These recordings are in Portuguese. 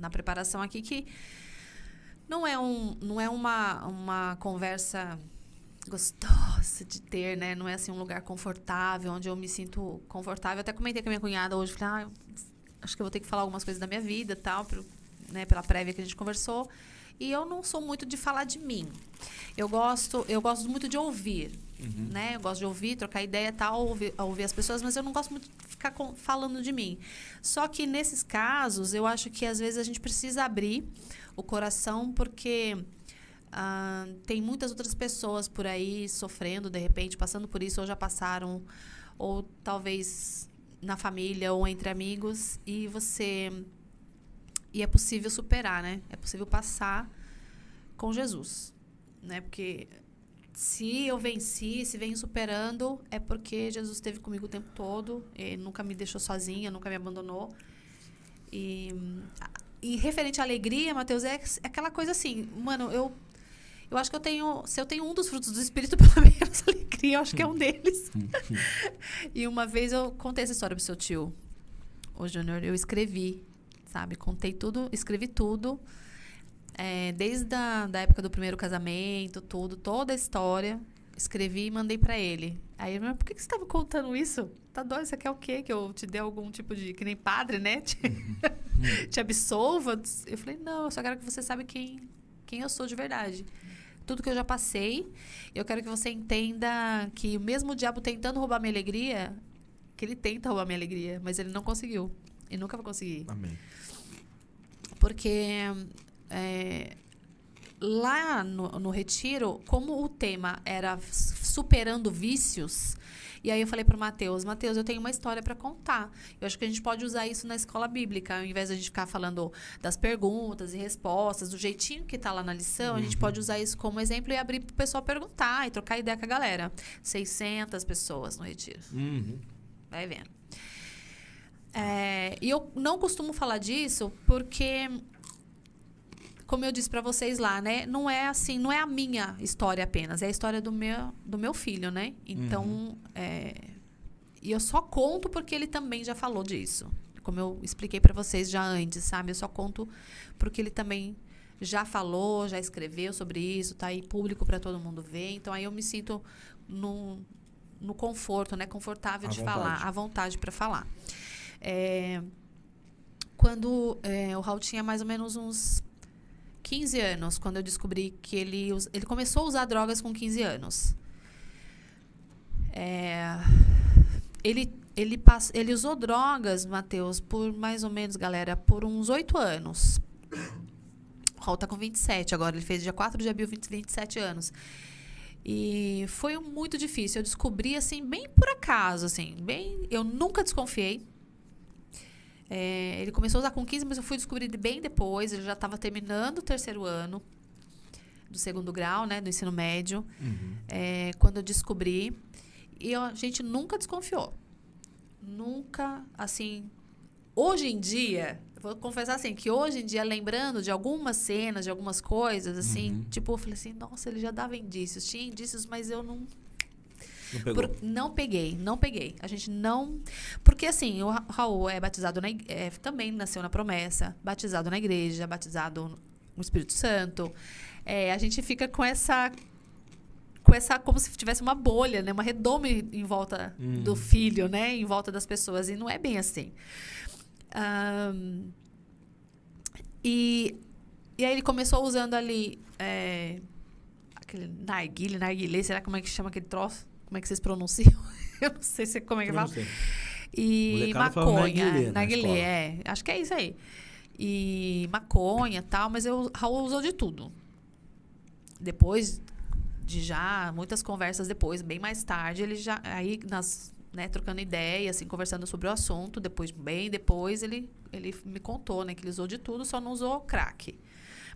na preparação aqui que não é uma conversa gostosa de ter, né? Não é assim um lugar confortável, onde eu me sinto confortável. Eu até comentei com a minha cunhada hoje, falei, acho que eu vou ter que falar algumas coisas da minha vida, tal, né, pela prévia que a gente conversou. E eu não sou muito de falar de mim. Eu gosto muito de ouvir, né? Eu gosto de ouvir, trocar ideia, tal, ouvir as pessoas, mas eu não gosto muito de ficar falando de mim. Só que nesses casos, eu acho que às vezes a gente precisa abrir o coração, porque tem muitas outras pessoas por aí sofrendo, de repente, passando por isso, ou já passaram, ou talvez na família ou entre amigos, e é possível superar, né? É possível passar com Jesus, né? Porque se eu venci, se venho superando, é porque Jesus esteve comigo o tempo todo, ele nunca me deixou sozinha, nunca me abandonou. E referente à alegria, Matheus, é aquela coisa assim, mano, eu acho que se eu tenho um dos frutos do Espírito, pelo menos alegria, eu acho que é um deles. E uma vez eu contei essa história pro seu tio, ô Júnior, eu escrevi, sabe? Contei tudo, escrevi tudo, desde da época do primeiro casamento, toda a história, escrevi e mandei pra ele. Aí ele, mas por que você tá me contando isso? Tá doido, você quer o quê? Que eu te dê algum tipo de, que nem padre, né? Te absolva? Eu falei, não, eu só quero que você saiba quem eu sou de verdade. Tudo que eu já passei, eu quero que você entenda que mesmo o diabo tentando roubar minha alegria, que ele tenta roubar minha alegria, mas ele não conseguiu. E nunca vai conseguir. Amém. Porque lá no retiro, como o tema era superando vícios, e aí eu falei pro Matheus, eu tenho uma história para contar. Eu acho que a gente pode usar isso na escola bíblica, ao invés de a gente ficar falando das perguntas e respostas, do jeitinho que tá lá na lição, a gente pode usar isso como exemplo e abrir pro pessoal perguntar e trocar ideia com a galera. 600 pessoas no retiro. Vai vendo. E eu não costumo falar disso porque, como eu disse para vocês lá, né? Não é assim, não é a minha história apenas, é a história do meu filho, né? Então, e eu só conto porque ele também já falou disso. Como eu expliquei para vocês já antes, sabe? Eu só conto porque ele também já falou, já escreveu sobre isso, tá aí público para todo mundo ver. Então, aí eu me sinto no conforto, né? Confortável de falar, à vontade para falar. Quando o Raul tinha mais ou menos uns 15 anos, quando eu descobri que ele começou a usar drogas com 15 anos. Ele usou drogas, Matheus, por mais ou menos, galera, por uns 8 anos. O Raul tá com 27 agora, ele fez dia 4 de abril, 27 anos. E foi muito difícil. Eu descobri, assim, bem por acaso, assim, eu nunca desconfiei. Ele começou a usar com 15, mas eu fui descobrir bem depois. Ele já estava terminando o 3º ano do 2º grau, né, do ensino médio. Quando eu descobri. E a gente nunca desconfiou. Nunca, assim... Hoje em dia, vou confessar assim, que hoje em dia, lembrando de algumas cenas, de algumas coisas, assim, tipo, eu falei assim, nossa, ele já dava indícios. Tinha indícios, mas eu não... Não peguei. A gente não... Porque, assim, o Raul é batizado também nasceu na promessa, batizado na igreja, batizado no Espírito Santo. A gente fica com essa como se tivesse uma bolha, né? Uma redoma em volta do filho, né? Em volta das pessoas. E não é bem assim. E aí ele começou usando ali aquele narguilé, será como é que chama aquele troço? Como é que vocês pronunciam? Eu não sei como é que fala. E maconha. Narguilé, acho que é isso aí. E maconha e tal, mas o Raul usou de tudo. Depois de muitas conversas depois, bem mais tarde, ele já, aí trocando ideia, assim, conversando sobre o assunto, bem depois ele me contou, né, que ele usou de tudo, só não usou crack.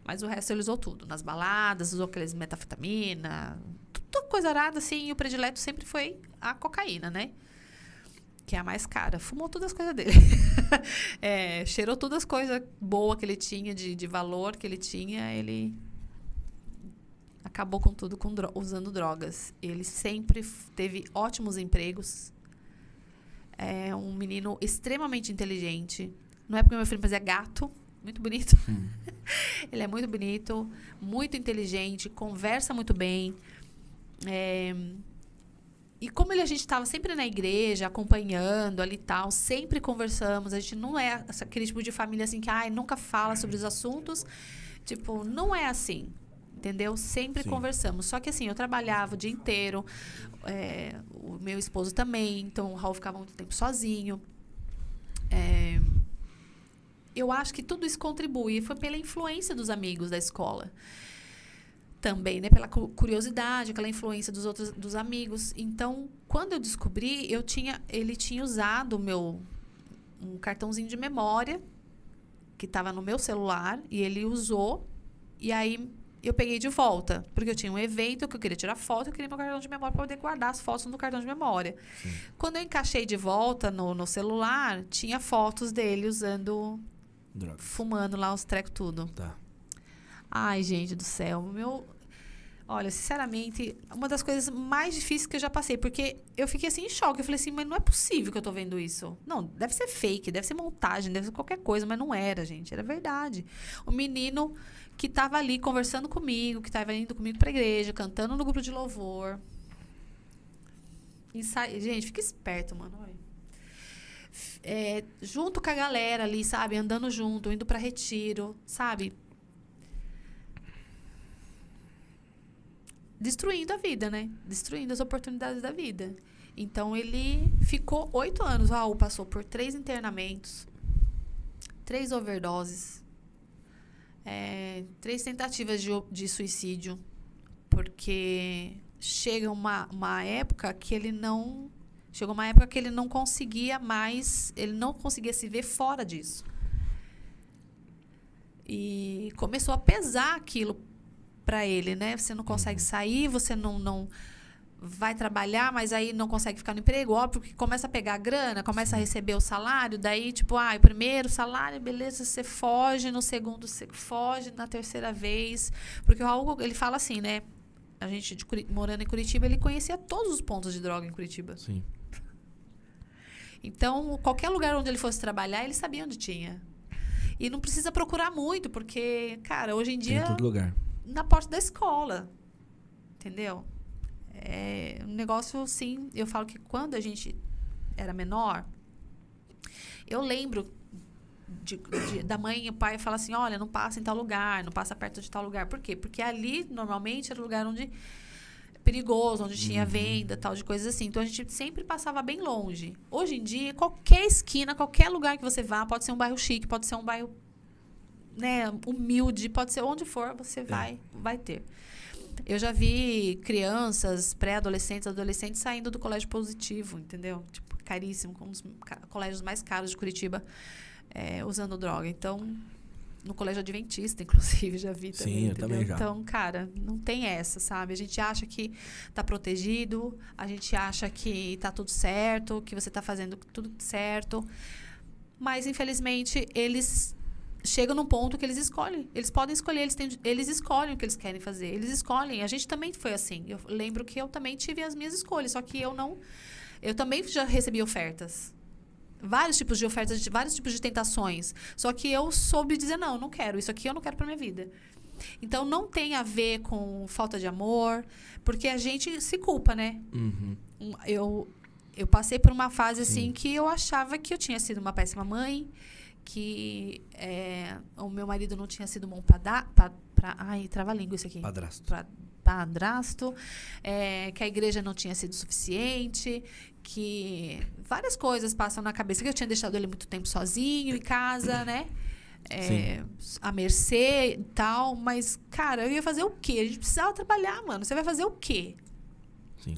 Mas o resto ele usou tudo. Nas baladas, usou aqueles metafetamina, tudo coisa arada, assim, e o predileto sempre foi a cocaína, né? Que é a mais cara. Fumou todas as coisas dele. Cheirou todas as coisas boas que ele tinha, de valor que ele tinha, ele acabou com tudo usando drogas. Ele sempre teve ótimos empregos. É um menino extremamente inteligente. Não é porque meu filho é gato, muito bonito. Ele é muito bonito, muito inteligente, conversa muito bem. E como a gente estava sempre na igreja, acompanhando ali e tal, sempre conversamos. A gente não é aquele tipo de família assim que nunca fala sobre os assuntos. Tipo, não é assim, entendeu? Sempre conversamos. Só que assim, eu trabalhava o dia inteiro, o meu esposo também, então o Raul ficava muito tempo sozinho. Eu acho que tudo isso contribui. Foi pela influência dos amigos da escola. Também, né? Pela curiosidade, aquela influência dos amigos. Então, quando eu descobri, ele tinha usado um cartãozinho de memória que estava no meu celular e ele usou. E aí eu peguei de volta, porque eu tinha um evento que eu queria tirar foto, eu queria meu cartão de memória para poder guardar as fotos no cartão de memória. Sim. Quando eu encaixei de volta no celular, tinha fotos dele usando, fumando lá os trecos tudo. Tá. Ai, gente do céu, olha, sinceramente, uma das coisas mais difíceis que eu já passei, porque eu fiquei assim em choque, eu falei assim, mas não é possível que eu tô vendo isso. Não, deve ser fake, deve ser montagem, deve ser qualquer coisa, mas não era, gente, era verdade. O menino que tava ali conversando comigo, que tava indo comigo pra igreja, cantando no grupo de louvor. Gente, fica esperto, mano, olha. Junto com a galera ali, sabe, andando junto, indo pra retiro, sabe, destruindo a vida, né? Destruindo as oportunidades da vida. Então, ele ficou 8 anos. O Raul passou por 3 internamentos, 3 overdoses, 3 tentativas de suicídio. Porque chega uma época que ele não... Chegou uma época que ele não conseguia mais... Ele não conseguia se ver fora disso. E começou a pesar aquilo para ele, né? Você não consegue sair, você não vai trabalhar, mas aí não consegue ficar no emprego, óbvio, porque começa a pegar a grana, começa a receber o salário, daí, tipo, o primeiro salário, beleza, você foge, no segundo você foge, na terceira vez, porque o Raul, ele fala assim, né? A gente, morando em Curitiba, ele conhecia todos os pontos de droga em Curitiba. Sim. Então, qualquer lugar onde ele fosse trabalhar, ele sabia onde tinha. E não precisa procurar muito, porque, cara, hoje em dia... Tem em todo lugar. Na porta da escola, entendeu? É um negócio, sim, eu falo que quando a gente era menor, eu lembro da mãe e o pai falar assim, olha, não passa em tal lugar, não passa perto de tal lugar. Por quê? Porque ali, normalmente, era o lugar onde perigoso, onde tinha venda, tal de coisas assim. Então, a gente sempre passava bem longe. Hoje em dia, qualquer esquina, qualquer lugar que você vá, pode ser um bairro chique, pode ser um bairro, né, humilde, pode ser onde for, você vai ter. Eu já vi crianças, pré-adolescentes, adolescentes saindo do colégio positivo, entendeu? Tipo, caríssimo, com um dos colégios mais caros de Curitiba, usando droga. Então, no colégio adventista, inclusive, já vi também. Sim, eu entendeu? também já. Então, cara, não tem essa, sabe? A gente acha que tá protegido, a gente acha que tá tudo certo, que você tá fazendo tudo certo. Mas, infelizmente, eles chegam num ponto que eles escolhem. Eles podem escolher, eles escolhem o que eles querem fazer. Eles escolhem. A gente também foi assim. Eu lembro que eu também tive as minhas escolhas, só que eu também já recebi ofertas. Vários tipos de ofertas, vários tipos de tentações. Só que eu soube dizer, não quero. Isso aqui eu não quero pra minha vida. Então, não tem a ver com falta de amor, porque a gente se culpa, né? Uhum. Eu passei por uma fase, assim, que eu achava que eu tinha sido uma péssima mãe, que o meu marido não tinha sido bom ai, trava-língua isso aqui. Padrasto. Que a igreja não tinha sido suficiente, que várias coisas passam na cabeça, que eu tinha deixado ele muito tempo sozinho em casa, né? À mercê e tal, mas, cara, eu ia fazer o quê? A gente precisava trabalhar, mano. Você vai fazer o quê? Sim.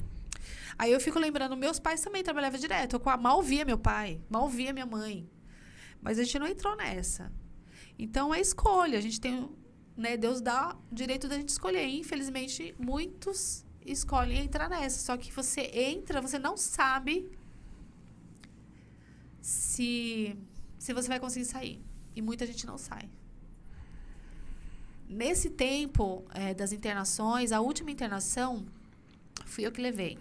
Aí eu fico lembrando, meus pais também trabalhavam direto. Eu mal via meu pai, mal via minha mãe. Mas a gente não entrou nessa. Então, é escolha. A gente tem, né, Deus dá o direito da gente escolher. E, infelizmente, muitos escolhem entrar nessa. Só que você entra, você não sabe se você vai conseguir sair. E muita gente não sai. Nesse tempo das internações, a última internação, fui eu que levei.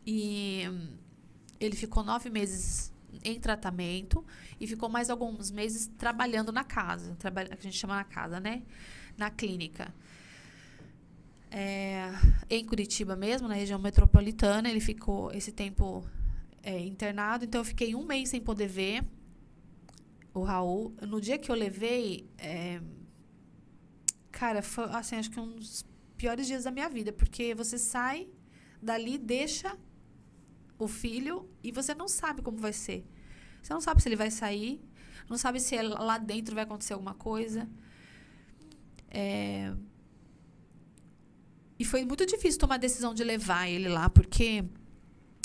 E ele ficou 9 meses em tratamento e ficou mais alguns meses trabalhando na casa. Que a gente chama na casa, né? Na clínica. Em Curitiba mesmo, na região metropolitana. Ele ficou esse tempo internado. Então, eu fiquei 1 mês sem poder ver o Raul. No dia que eu levei... cara, foi, assim, acho que um dos piores dias da minha vida. Porque você sai dali, deixa o filho e você não sabe como vai ser. Você não sabe se ele vai sair. Não sabe se lá dentro vai acontecer alguma coisa. E foi muito difícil tomar a decisão de levar ele lá, porque,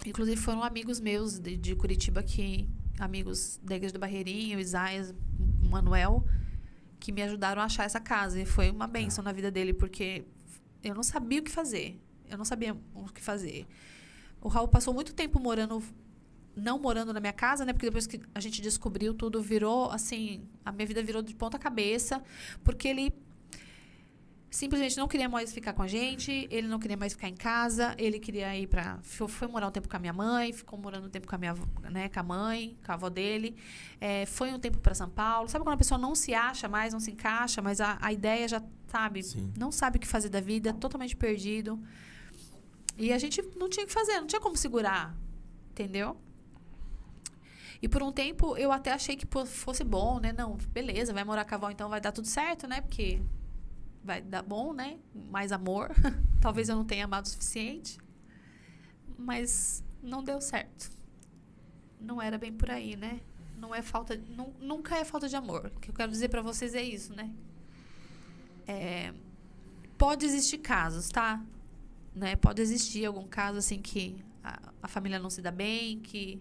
inclusive, foram amigos meus de Curitiba, amigos da Igreja do Barreirinho, o Isaías, o Manuel, que me ajudaram a achar essa casa. E foi uma bênção na vida dele, porque eu não sabia o que fazer. Eu não sabia o que fazer. O Raul passou muito tempo não morando na minha casa, né? Porque depois que a gente descobriu tudo, virou, assim, a minha vida virou de ponta cabeça, porque ele simplesmente não queria mais ficar com a gente, ele não queria mais ficar em casa, ele queria ir foi morar um tempo com a minha mãe, ficou morando um tempo com a minha, né, com a mãe, com a avó dele, foi um tempo para São Paulo. Sabe quando a pessoa não se acha mais, não se encaixa, mas a ideia já, sabe, Sim. Não sabe o que fazer da vida, totalmente perdido. E a gente não tinha o que fazer, não tinha como segurar, entendeu? E por um tempo eu até achei que fosse bom, né? Não, beleza, vai morar com a avó, então vai dar tudo certo, né? Porque vai dar bom, né? Mais amor. Talvez eu não tenha amado o suficiente. Mas não deu certo. Não era bem por aí, né? Nunca é falta de amor. O que eu quero dizer pra vocês é isso, né? Pode existir casos, tá? Né? Pode existir algum caso assim que a família não se dá bem, que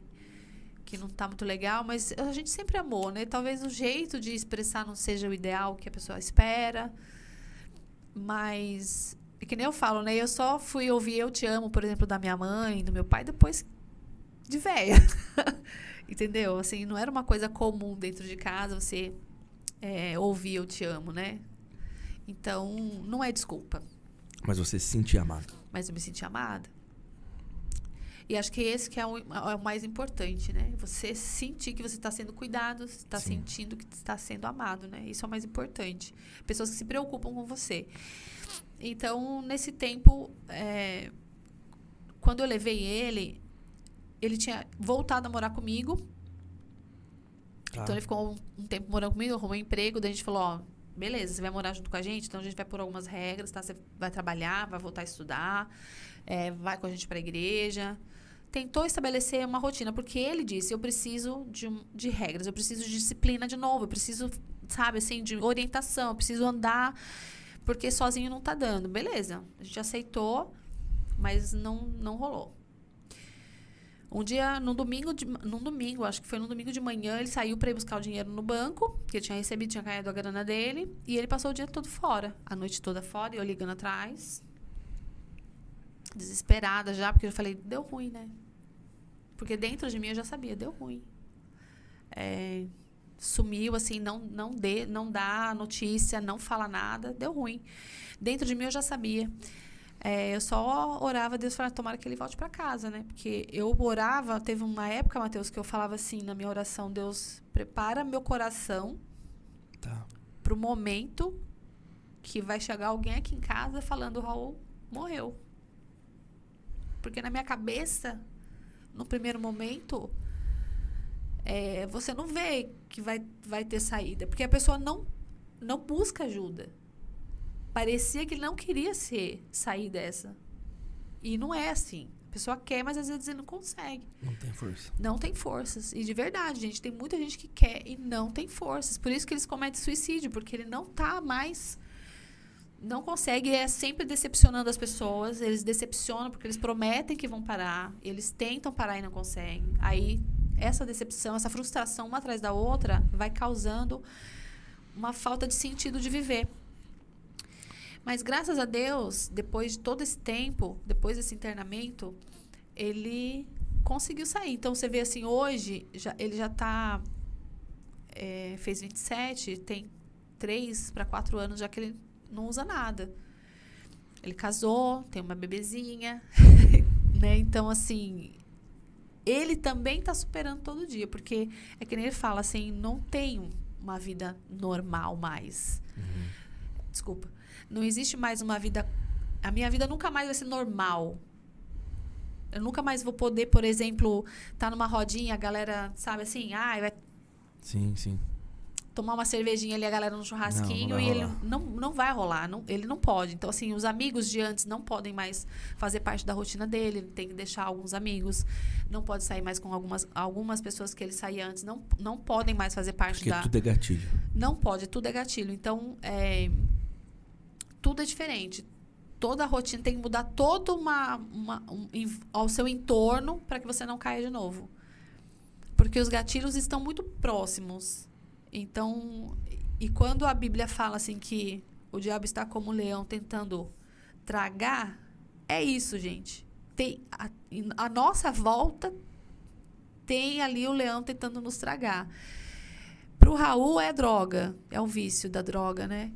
não tá muito legal, mas a gente sempre amou, né? Talvez o jeito de expressar não seja o ideal que a pessoa espera, mas é que nem eu falo, né? Eu só fui ouvir Eu Te Amo, por exemplo, da minha mãe, do meu pai, depois de velha. Entendeu? Assim, não era uma coisa comum dentro de casa você ouvir Eu Te Amo, né? Então, não é desculpa. Mas você se sentia amada. Mas eu me senti amada. E acho que esse que é o mais importante, né? Você sentir que você está sendo cuidado, está sentindo que está sendo amado, né? Isso é o mais importante. Pessoas que se preocupam com você. Então, nesse tempo, quando eu levei ele tinha voltado a morar comigo. Tá. Então, ele ficou um tempo morando comigo, arrumou um emprego. Daí a gente falou, ó, beleza, você vai morar junto com a gente, então a gente vai pôr algumas regras, tá? Você vai trabalhar, vai voltar a estudar, vai com a gente para a igreja. Tentou estabelecer uma rotina, porque ele disse, eu preciso de regras, eu preciso de disciplina de novo, eu preciso, sabe, assim, de orientação, eu preciso andar, porque sozinho não tá dando. Beleza, a gente aceitou, mas não rolou. Um dia, num domingo, acho que foi num domingo de manhã, ele saiu para ir buscar o dinheiro no banco, que ele tinha recebido, tinha caído a grana dele, e ele passou o dia todo fora, a noite toda fora, e eu ligando atrás, desesperada já, porque eu falei, deu ruim, né? Porque dentro de mim eu já sabia, deu ruim. Sumiu, assim, não dá notícia, não fala nada, deu ruim. Dentro de mim eu já sabia. Eu só orava a Deus, falava, tomara que ele volte para casa, né? Porque eu orava, teve uma época, Mateus, que eu falava assim na minha oração, Deus, prepara meu coração pro momento que vai chegar alguém aqui em casa falando, Raul morreu. Porque na minha cabeça, no primeiro momento, você não vê que vai ter saída. Porque a pessoa não busca ajuda. Parecia que ele não queria sair dessa. E não é assim. A pessoa quer, mas às vezes ele não consegue. Não tem força. Não tem forças. E de verdade, gente, tem muita gente que quer e não tem forças. Por isso que eles cometem suicídio, porque ele não tá mais... Não consegue, sempre decepcionando as pessoas. Eles decepcionam porque eles prometem que vão parar. Eles tentam parar e não conseguem. Aí, essa decepção, essa frustração uma atrás da outra vai causando uma falta de sentido de viver. Mas, graças a Deus, depois de todo esse tempo, depois desse internamento, ele conseguiu sair. Então, você vê assim, hoje, ele já está... fez 27, tem 3 para 4 anos já que ele não usa nada. Ele casou, tem uma bebezinha, né? Então, assim, ele também está superando todo dia, porque é que nem ele fala assim, não tem uma vida normal mais. Desculpa. Não existe mais uma vida... A minha vida nunca mais vai ser normal. Eu nunca mais vou poder, por exemplo, estar numa rodinha, a galera, sabe assim, vai Sim, sim. tomar uma cervejinha ali, a galera no churrasquinho, Não vai e ele rolar. não vai rolar, ele não pode. Então, assim, os amigos de antes não podem mais fazer parte da rotina dele, ele tem que deixar alguns amigos, não pode sair mais com algumas pessoas que ele saía antes, não podem mais fazer parte Porque tudo é gatilho. Não pode, tudo é gatilho. Então, tudo é diferente. Toda a rotina tem que mudar todo ao seu entorno para que você não caia de novo. Porque os gatilhos estão muito próximos. Então, e quando a Bíblia fala assim que o diabo está como um leão tentando tragar, é isso, gente. A nossa volta tem ali o leão tentando nos tragar. Para o Raul é droga, é o vício da droga, né?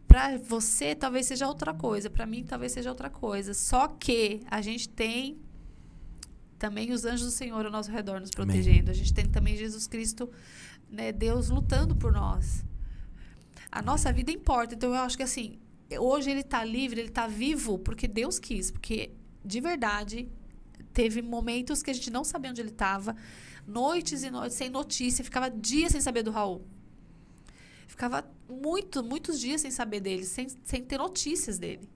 Para você, talvez seja outra coisa. Para mim, talvez seja outra coisa. Só que a gente tem também os anjos do Senhor ao nosso redor nos protegendo. Amém. A gente tem também Jesus Cristo, né, Deus lutando por nós. A nossa vida importa. Então, eu acho que assim, hoje ele está livre, ele está vivo porque Deus quis. Porque, de verdade, teve momentos que a gente não sabia onde ele estava. Noites e noites sem notícia. Ficava dias sem saber do Raul. Ficava muitos dias sem saber dele, sem ter notícias dele.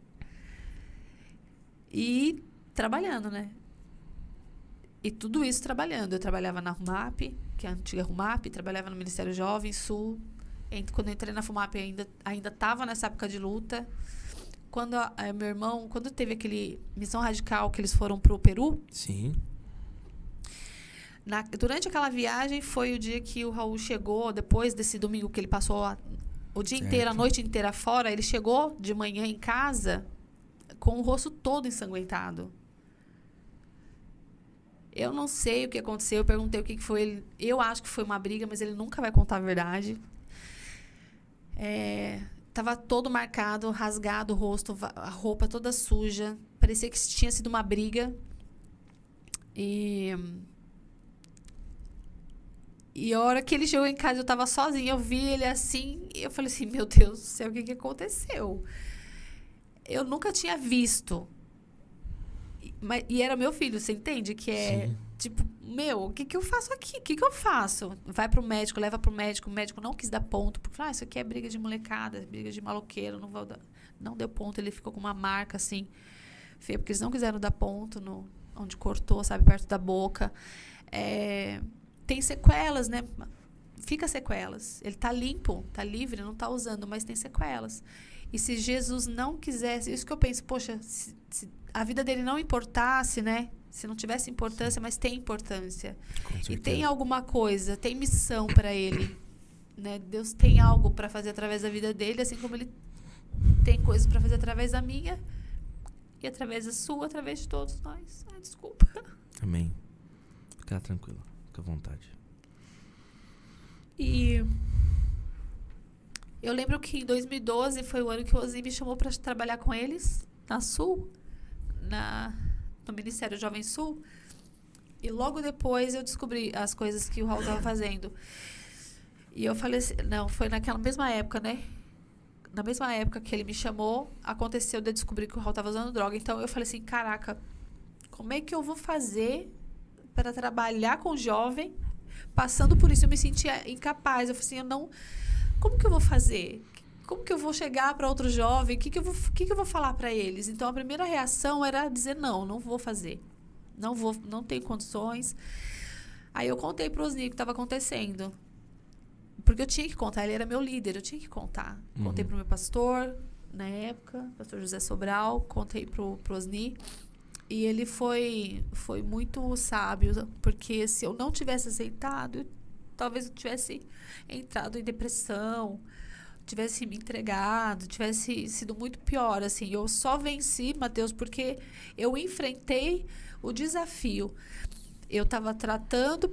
E trabalhando, né? E tudo isso trabalhando. Eu trabalhava na RUMAP, que é a antiga RUMAP, trabalhava no Ministério Jovem Sul. Quando eu entrei na FUMAP, ainda estava nessa época de luta. Quando meu irmão, quando teve aquele Missão Radical, que eles foram para o Peru... Sim. Durante aquela viagem foi o dia que o Raul chegou, depois desse domingo que ele passou o dia inteiro, a noite inteira fora, ele chegou de manhã em casa com o rosto todo ensanguentado. Eu não sei o que aconteceu, eu perguntei o que foi. Eu acho que foi uma briga, mas ele nunca vai contar a verdade. Tava todo marcado, rasgado o rosto, a roupa toda suja. Parecia que tinha sido uma briga. E a hora que ele chegou em casa, eu tava sozinha, eu vi ele assim, e eu falei assim, meu Deus do céu, o que aconteceu? Eu nunca tinha visto. E era meu filho, você entende? Que é, sim, tipo, o que eu faço aqui? O que eu faço? Vai pro médico, leva pro médico, o médico não quis dar ponto, porque, isso aqui é briga de molecada, briga de maloqueiro, não vou dar. Não deu ponto, ele ficou com uma marca, assim, feia, porque eles não quiseram dar ponto onde cortou, sabe, perto da boca. Tem sequelas, né? Fica sequelas. Ele tá limpo, tá livre, não tá usando, mas tem sequelas. E se Jesus não quisesse... Isso que eu penso, poxa, se a vida dele não importasse, né? Se não tivesse importância, mas tem importância. E tem alguma coisa, tem missão para ele. Né? Deus tem algo para fazer através da vida dele, assim como ele tem coisas para fazer através da minha e através da sua, através de todos nós. Desculpa. Amém. Fica tranquilo. Fica à vontade. E eu lembro que em 2012 foi o ano que o Ozi me chamou para trabalhar com eles na Sul, no Ministério Jovem Sul. E logo depois eu descobri as coisas que o Raul estava fazendo. E eu falei assim, não, foi naquela mesma época, né? Na mesma época que ele me chamou, aconteceu de eu descobrir que o Raul estava usando droga. Então eu falei assim, caraca, como é que eu vou fazer para trabalhar com jovem, passando por isso? Eu me sentia incapaz. Eu falei assim, como que eu vou fazer? Como que eu vou chegar para outro jovem? O que eu vou falar para eles? Então, a primeira reação era dizer, não vou fazer. Não tenho condições. Aí eu contei para o Osni o que estava acontecendo. Porque eu tinha que contar, ele era meu líder, eu tinha que contar. Contei para o meu pastor, na época, pastor José Sobral, contei para o Osni. E ele foi muito sábio, porque se eu não tivesse aceitado, talvez eu tivesse entrado em depressão, tivesse me entregado, tivesse sido muito pior, assim. Eu só venci, Mateus, porque eu enfrentei o desafio. Eu estava tratando,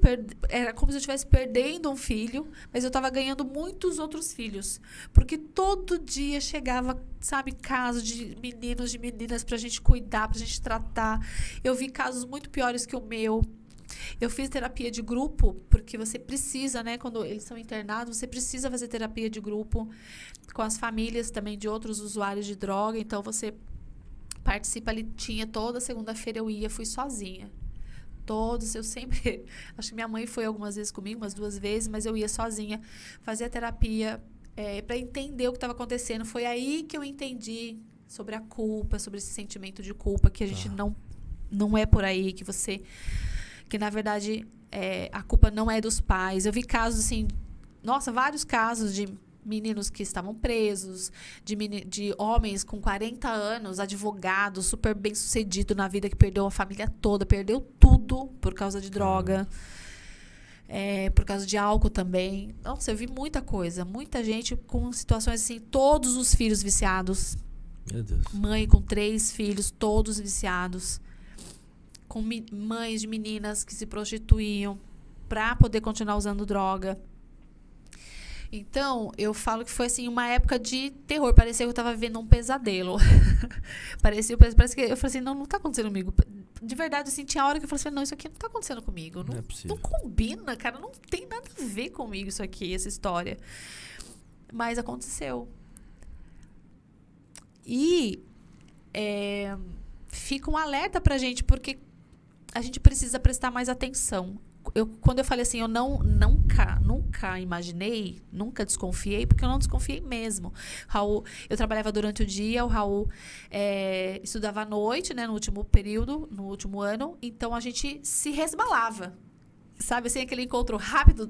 era como se eu estivesse perdendo um filho, mas eu estava ganhando muitos outros filhos. Porque todo dia chegava, sabe, casos de meninos, de meninas pra gente cuidar, pra gente tratar. Eu vi casos muito piores que o meu. Eu fiz terapia de grupo, porque você precisa, né? Quando eles são internados, você precisa fazer terapia de grupo com as famílias também de outros usuários de droga. Então, você participa ali. Toda segunda-feira eu ia, fui sozinha. Eu sempre... Acho que minha mãe foi algumas vezes comigo, umas 2 vezes, mas eu ia sozinha fazer a terapia para entender o que estava acontecendo. Foi aí que eu entendi sobre a culpa, sobre esse sentimento de culpa, que a gente não é por aí, que na verdade a culpa não é dos pais. Eu vi casos assim, vários casos de meninos que estavam presos, de homens com 40 anos, advogados, super bem sucedido na vida, que perdeu a família toda, perdeu tudo por causa de droga, por causa de álcool também. Nossa, eu vi muita coisa, muita gente com situações assim, todos os filhos viciados. Meu Deus. Mãe com 3 filhos, todos viciados. Com mães de meninas que se prostituíam para poder continuar usando droga. Então, eu falo que foi assim uma época de terror. Parecia que eu estava vivendo um pesadelo. Parece que eu falei assim, não tá acontecendo comigo. De verdade, assim, tinha hora que eu falei assim, não, isso aqui não tá acontecendo comigo. Não é possível. Não combina, cara. Não tem nada a ver comigo isso aqui, essa história. Mas aconteceu. E fica um alerta pra gente, porque a gente precisa prestar mais atenção. Quando eu falei assim, eu nunca imaginei, nunca desconfiei, porque eu não desconfiei mesmo. Raul, eu trabalhava durante o dia, o Raul estudava à noite, né, no último período, no último ano, então a gente se resbalava. Sabe, assim, aquele encontro rápido,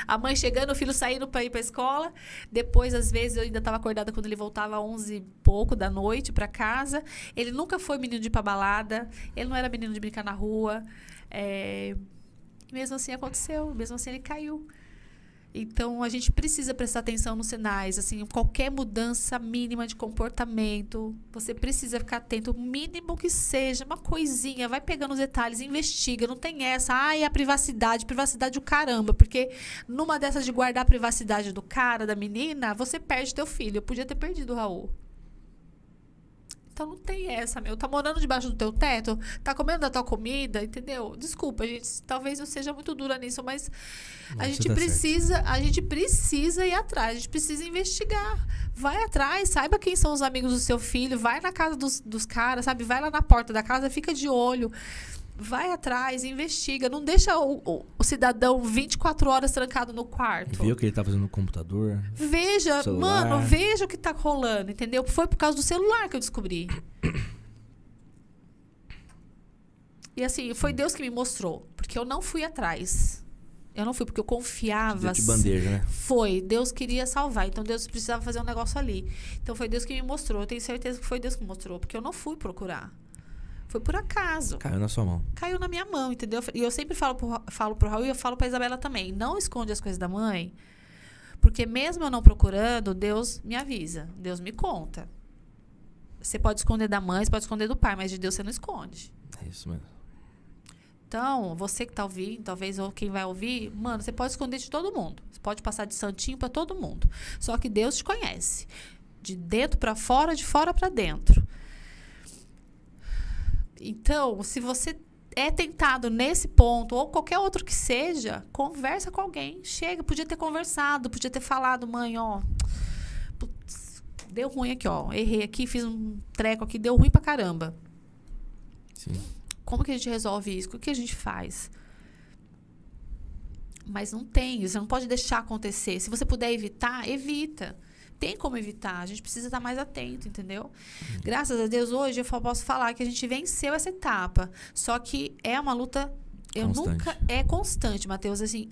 a mãe chegando, o filho saindo para ir para a escola. Depois, às vezes, eu ainda estava acordada quando ele voltava às 11 e pouco da noite para casa. Ele nunca foi menino de ir para balada, ele não era menino de brincar na rua. E mesmo assim aconteceu, mesmo assim ele caiu. Então, a gente precisa prestar atenção nos sinais, assim, qualquer mudança mínima de comportamento, você precisa ficar atento, o mínimo que seja, uma coisinha, vai pegando os detalhes, investiga, não tem essa, a privacidade o caramba, porque numa dessas de guardar a privacidade do cara, da menina, você perde teu filho. Eu podia ter perdido o Raul. Então não tem essa, tá morando debaixo do teu teto, tá comendo da tua comida, entendeu? Desculpa, gente, talvez eu seja muito dura nisso, mas a gente precisa ir atrás, a gente precisa investigar. Vai atrás, saiba quem são os amigos do seu filho, vai na casa dos caras, sabe? Vai lá na porta da casa, fica de olho. Vai atrás, investiga. Não deixa o cidadão 24 horas trancado no quarto. Viu o que ele tá fazendo no computador? Veja, mano, veja o que tá rolando, entendeu? Foi por causa do celular que eu descobri. E assim, foi Deus que me mostrou. Porque eu não fui atrás. Eu não fui porque eu confiava. De bandeja, né? Foi. Deus queria salvar. Então Deus precisava fazer um negócio ali. Então foi Deus que me mostrou. Eu tenho certeza que foi Deus que me mostrou. Porque eu não fui procurar. Foi por acaso. Caiu na sua mão. Caiu na minha mão, entendeu? E eu sempre falo pro Raul e eu falo pra Isabela também. Não esconde as coisas da mãe. Porque mesmo eu não procurando, Deus me avisa. Deus me conta. Você pode esconder da mãe, você pode esconder do pai, mas de Deus você não esconde. É isso mesmo. Então, você que tá ouvindo, talvez, ou quem vai ouvir, mano, você pode esconder de todo mundo. Você pode passar de santinho pra todo mundo. Só que Deus te conhece. De dentro pra fora, de fora pra dentro. Então, se você é tentado nesse ponto, ou qualquer outro que seja, conversa com alguém. Chega, podia ter conversado, podia ter falado, mãe, ó, putz, deu ruim aqui, ó, errei aqui, fiz um treco aqui, deu ruim pra caramba. Sim. Como que a gente resolve isso? O que a gente faz? Mas não tem, você não pode deixar acontecer. Se você puder evitar, evita. Tem como evitar, a gente precisa estar mais atento, entendeu? Graças a Deus, hoje eu posso falar que a gente venceu essa etapa. Só que é uma luta... É constante, Matheus, assim,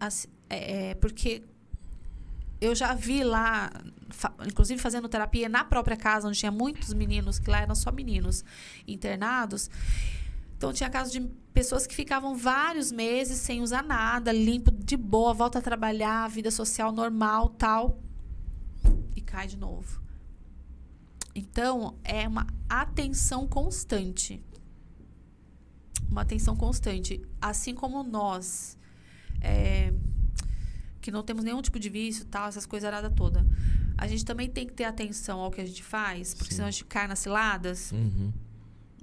porque eu já vi lá, inclusive fazendo terapia na própria casa, onde tinha muitos meninos, que lá eram só meninos internados. Então, tinha casos de pessoas que ficavam vários meses sem usar nada, limpo, de boa, volta a trabalhar, vida social normal, tal... E cai de novo. Então, é uma atenção constante. Uma atenção constante. Assim como nós, que não temos nenhum tipo de vício, tal, essas coisas arada toda. A gente também tem que ter atenção ao que a gente faz, porque senão a gente cai nas ciladas. Uhum.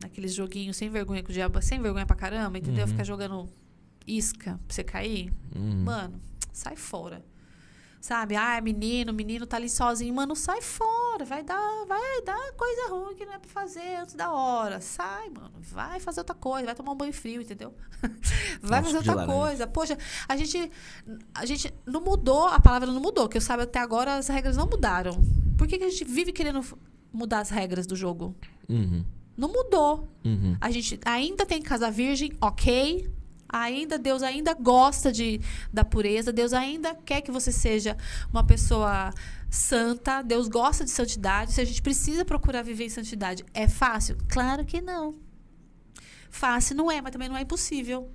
Naqueles joguinhos sem vergonha com o diabo, sem vergonha pra caramba, entendeu? Ficar jogando isca pra você cair, mano, sai fora. Sabe? Menino tá ali sozinho. Mano, sai fora. Vai dar coisa ruim que não é pra fazer antes da hora. Sai, mano. Vai fazer outra coisa. Vai tomar um banho frio, entendeu? Vai fazer outra coisa. Poxa, a gente não mudou, a palavra não mudou. Que eu saiba, até agora as regras não mudaram. Por que a gente vive querendo mudar as regras do jogo? Não mudou. A gente ainda tem casa virgem, ok. Deus ainda gosta da pureza. Deus ainda quer que você seja uma pessoa santa. Deus gosta de santidade. Se a gente precisa procurar viver em santidade, é fácil? Claro que não. Fácil não é, mas também não é impossível.